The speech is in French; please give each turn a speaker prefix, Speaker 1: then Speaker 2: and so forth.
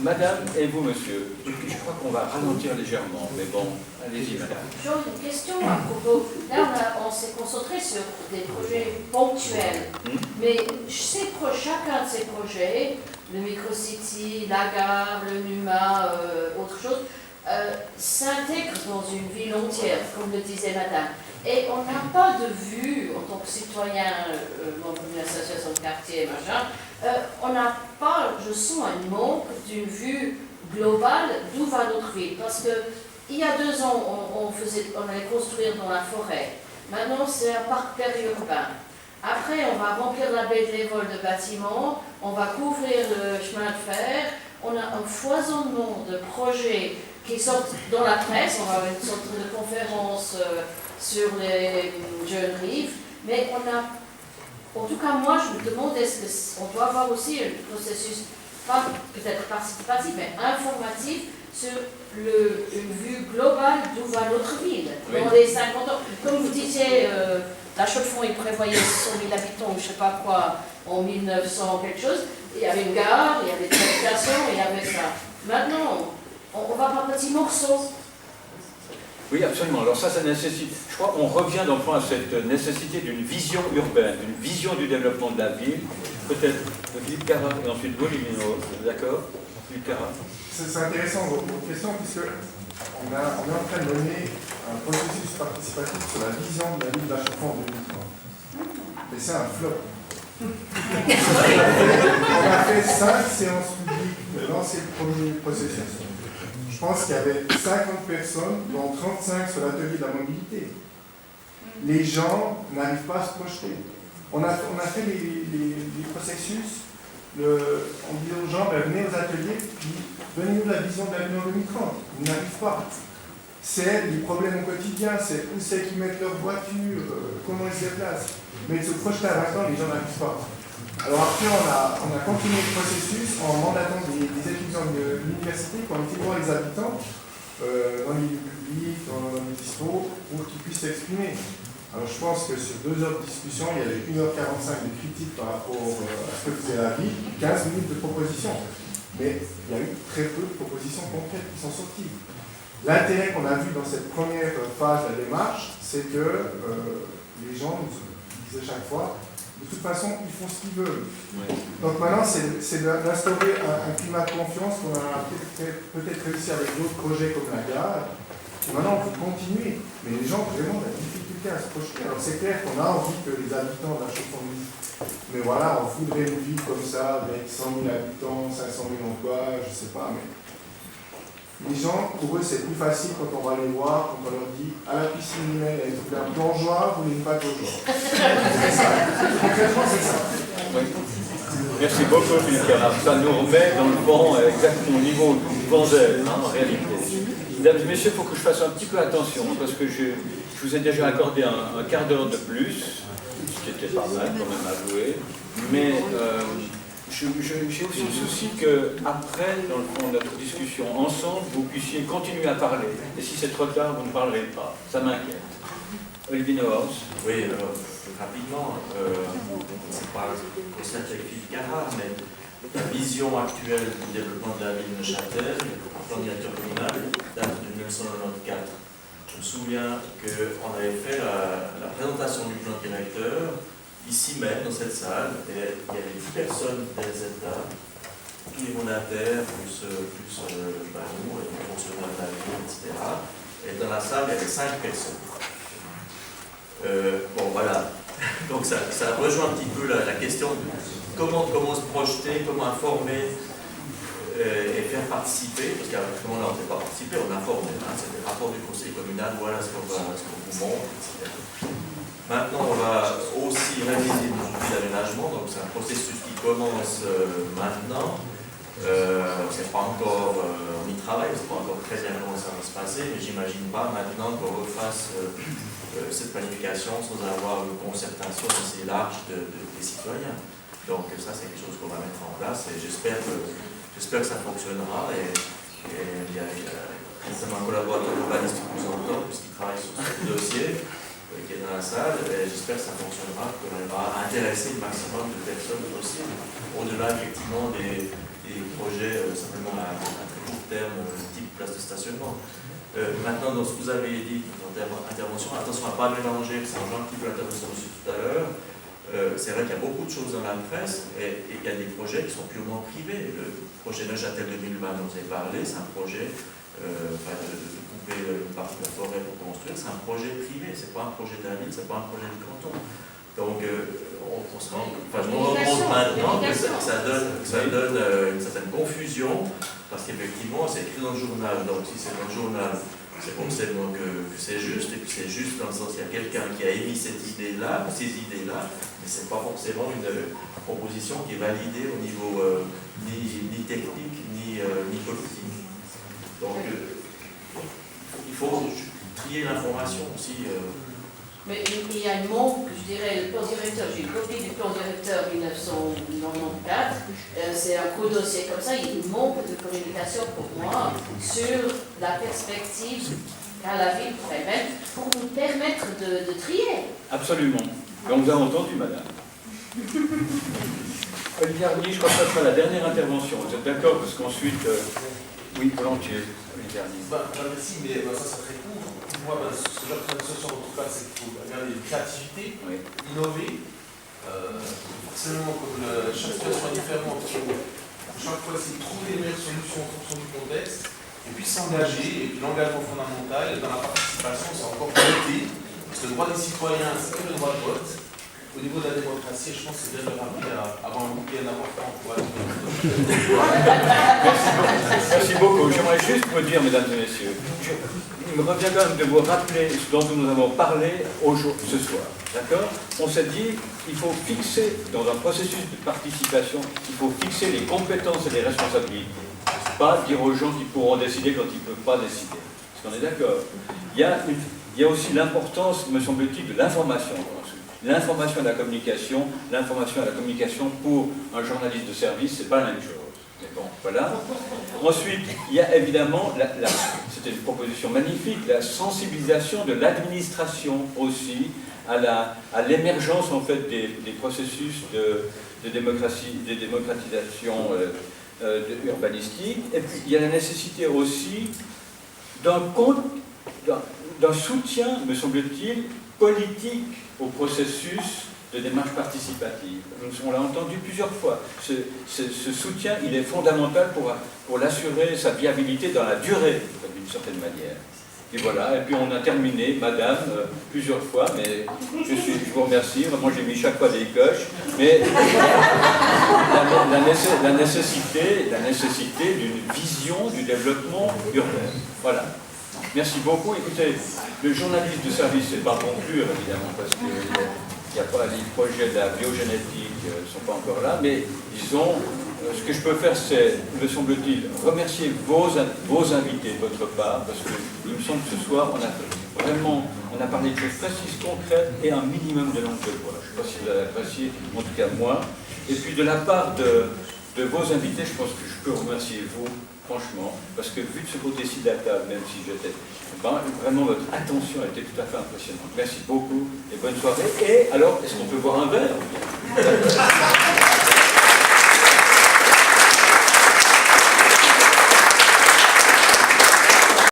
Speaker 1: Madame et vous, monsieur. Je crois qu'on va ralentir légèrement, mais bon, allez-y, madame.
Speaker 2: J'ai une question à propos. Là, on s'est concentré sur des projets ponctuels. Mais chacun de ces projets, le Microcity, la gare, le NUMA, autre chose, s'intègre dans une ville entière, comme le disait madame. Et on n'a pas de vue, en tant que citoyen, membre d'une association de quartier, machin, on n'a pas, je sens un manque d'une vue globale d'où va notre ville. Parce que il y a 2 ans, on allait construire dans la forêt. Maintenant, c'est un parc périurbain. Après, on va remplir la baie de l'Évole de bâtiments, on va couvrir le chemin de fer. On a un foisonnement de projets qui sortent dans la presse. On va avoir une sorte de conférence sur les jeunes rives. Mais on a, en tout cas moi, je me demande, est-ce qu'on doit avoir aussi un processus, pas peut-être participatif, mais informatif, sur une vue globale d'où va notre ville, dans les 50 ans. Comme vous disiez, la Chaux-de-Fonds, il prévoyait 100 000 habitants, je ne sais pas quoi, en 1900 quelque chose. Il y avait une gare, il y avait des habitations, il y avait ça. Maintenant, on va par petits morceaux.
Speaker 1: Oui, absolument. Alors ça nécessite, je crois qu'on revient dans le fond à cette nécessité d'une vision urbaine, d'une vision du développement de la ville. Peut-être Philippe Carra et ensuite vous, d'accord? Philippe Carra.
Speaker 3: C'est intéressant votre question, puisque on est en train de mener un processus participatif sur la vision de la ville de la Chaux-de-Fonds en 2030. Mais c'est un flop. On a fait 5 séances publiques de lancer le premier processus. Je pense qu'il y avait 50 personnes, dont 35 sur l'atelier de la mobilité. Les gens n'arrivent pas à se projeter. On a fait les processus, on dit aux gens, venez aux ateliers, puis donnez-nous la vision de l'avenir en 2030. Ils n'arrivent pas. C'est les problèmes au quotidien, c'est où c'est qu'ils mettent leur voiture, comment ils se déplacent. Mais de se projeter à 20 ans, les gens n'arrivent pas. Alors après, on a continué le processus en mandatant des étudiants de l'université qui ont été voir les habitants dans les lieux publics, dans les dispos, pour qu'ils puissent s'exprimer. Alors je pense que sur 2 heures de discussion, il y avait 1h45 de critiques par rapport à ce que faisait la ville, 15 minutes de propositions. Mais il y a eu très peu de propositions concrètes qui sont sorties. L'intérêt qu'on a vu dans cette première phase de la démarche, c'est que les gens nous disaient chaque fois, de toute façon, ils font ce qu'ils veulent. Donc maintenant, c'est d'instaurer un climat de confiance qu'on a peut-être réussi avec d'autres projets comme la gare. Et maintenant, on peut continuer. Mais les gens ont vraiment de la difficulté à se projeter. Alors c'est clair qu'on a envie que les habitants de la Chaux-de-Fonds disent, mais voilà, on voudrait une ville comme ça, avec 100 000 habitants, 500 000 emplois, je ne sais pas, mais les gens, pour eux, c'est plus facile quand on va les voir, quand on leur dit à la piscine humaine, vous voulez un plongeoir, vous voulez une bague au jour. C'est ça. Concrètement, c'est ça.
Speaker 1: Oui. Merci beaucoup, Philippe Carra. Ça nous remet dans le banc exactement au niveau du Vendel, en réalité. Mesdames et messieurs, il faut que je fasse un petit peu attention, parce que je vous ai déjà accordé un quart d'heure de plus, ce qui était pas mal quand même à jouer, mais j'ai aussi le souci qu'après, dans le fond de notre discussion ensemble, vous puissiez continuer à parler. Et si c'est trop tard, vous ne parlerez pas. Ça m'inquiète. Olivier Neuhaus.
Speaker 4: Oui, rapidement, c'est pas constaté avec Philippe Carra, mais la vision actuelle du développement de la ville de Neuchâtel, le plan directeur communal, date de 1994. Je me souviens qu'on avait fait la présentation du plan directeur ici même, dans cette salle, et il y avait 10 personnes des États, tous les mandataires, plus nous, les fonctionnaires de la ville, etc. Et dans la salle, il y avait 5 personnes. Bon, voilà. Donc ça rejoint un petit peu la question de comment se projeter, comment informer et faire participer, parce qu'à ce moment-là, on ne fait pas participer, on informe. C'est le rapport du conseil communal, voilà ce qu'on vous montre, etc. Maintenant, on va aussi réaliser nos outils d'aménagement, donc c'est un processus qui commence maintenant. C'est pas encore, on y travaille, c'est pas encore très bien comment ça va se passer, mais j'imagine pas maintenant qu'on refasse cette planification sans avoir une concertation assez large des citoyens. Donc ça, c'est quelque chose qu'on va mettre en place et j'espère que ça fonctionnera. Et il y a notamment un collaborateur urbaniste qui nous entend, puisqu'il travaille sur ce dossier, qui est dans la salle, et j'espère que ça fonctionnera, qu'on va intéresser le maximum de personnes possible, au-delà effectivement des projets simplement à stationnement. Maintenant, dans ce que vous avez dit dans intervention, attention à ne pas mélanger, ça rejoint un petit peu l'intervention de tout à l'heure. C'est vrai qu'il y a beaucoup de choses dans la presse et il y a des projets qui sont purement privés. Le projet Neuchâtel 2020 dont vous avez parlé, c'est un projet de couper une partie de la forêt pour construire, c'est un projet privé, c'est pas un projet de la ville, c'est pas un projet du canton. Donc on se rend, je me rends compte maintenant que ça donne une certaine confusion, parce qu'effectivement c'est écrit dans le journal, donc si c'est dans le journal, c'est forcément que c'est juste, et puis c'est juste dans le sens qu'il y a quelqu'un qui a émis cette idée-là, ou ces idées-là, mais c'est pas forcément une proposition qui est validée au niveau ni technique, ni politique. Donc il faut trier l'information aussi.
Speaker 2: Mais il y a un mot, je dirais, le plan directeur, j'ai une copie du plan directeur 1994, c'est un co-dossier comme ça, il manque de communication pour moi sur la perspective qu'a la ville pourrait mettre pour nous permettre de trier.
Speaker 1: Absolument. Et on vous a entendu, madame. Olivier Arnier, je crois que ça sera la dernière intervention. Vous êtes d'accord? Parce qu'ensuite, oui, volontiers, Olivier Arnier.
Speaker 5: Merci, mais ça serait court. Moi, ce que j'observe en tout cas, c'est qu'il faut regarder une créativité,
Speaker 1: Oui.
Speaker 5: innover. Forcément, comme chaque situation est différente, chaque fois, c'est de trouver les meilleures solutions en fonction du contexte, et puis s'engager, et puis l'engagement fondamental, dans la participation, c'est encore voter, parce que le droit des citoyens, c'est comme le droit de vote. Au niveau de la démocratie, je pense que c'est bien de rappeler avant un bouquet important pour aller.
Speaker 1: Merci beaucoup. J'aimerais juste vous dire, mesdames et messieurs, il me revient quand même de vous rappeler ce dont nous avons parlé ce soir. D'accord? On s'est dit qu'il faut fixer, dans un processus de participation, il faut fixer les compétences et les responsabilités. Pas dire aux gens qu'ils pourront décider quand ils ne peuvent pas décider. Est-ce qu'on est d'accord? Il y a aussi l'importance, me semble-t-il, de l'information. L'information et la communication pour un journaliste de service, c'est pas la même chose. Mais bon, voilà. Ensuite, il y a évidemment, c'était une proposition magnifique, la sensibilisation de l'administration aussi à l'émergence en fait des processus de démocratisation urbanistique. Et puis il y a la nécessité aussi d'un soutien, me semble-t-il, politique au processus de démarche participative. On l'a entendu plusieurs fois. Ce soutien, il est fondamental pour l'assurer sa viabilité dans la durée, d'une certaine manière. Et voilà, et puis on a terminé, madame, plusieurs fois, mais je vous remercie, vraiment j'ai mis chaque fois des coches, mais la nécessité d'une vision du développement urbain. Voilà. Merci beaucoup. Écoutez, le journaliste de service, c'est pas conclure, évidemment, parce qu'il n'y a pas les projets de la biogénétique ne sont pas encore là, mais disons, ce que je peux faire, c'est, me semble-t-il, remercier vos invités de votre part, parce qu'il me semble que ce soir, on a parlé de choses précises, concrètes et un minimum de langue de bois. Je ne sais pas si vous avez apprécié, en tout cas moi. Et puis de la part de vos invités, je pense que je peux remercier vous, franchement, parce que vu de ce côté-ci de la table, même si j'étais... vraiment, votre attention a été tout à fait impressionnante. Merci beaucoup et bonne soirée. Et alors, est-ce qu'on peut boire un verre?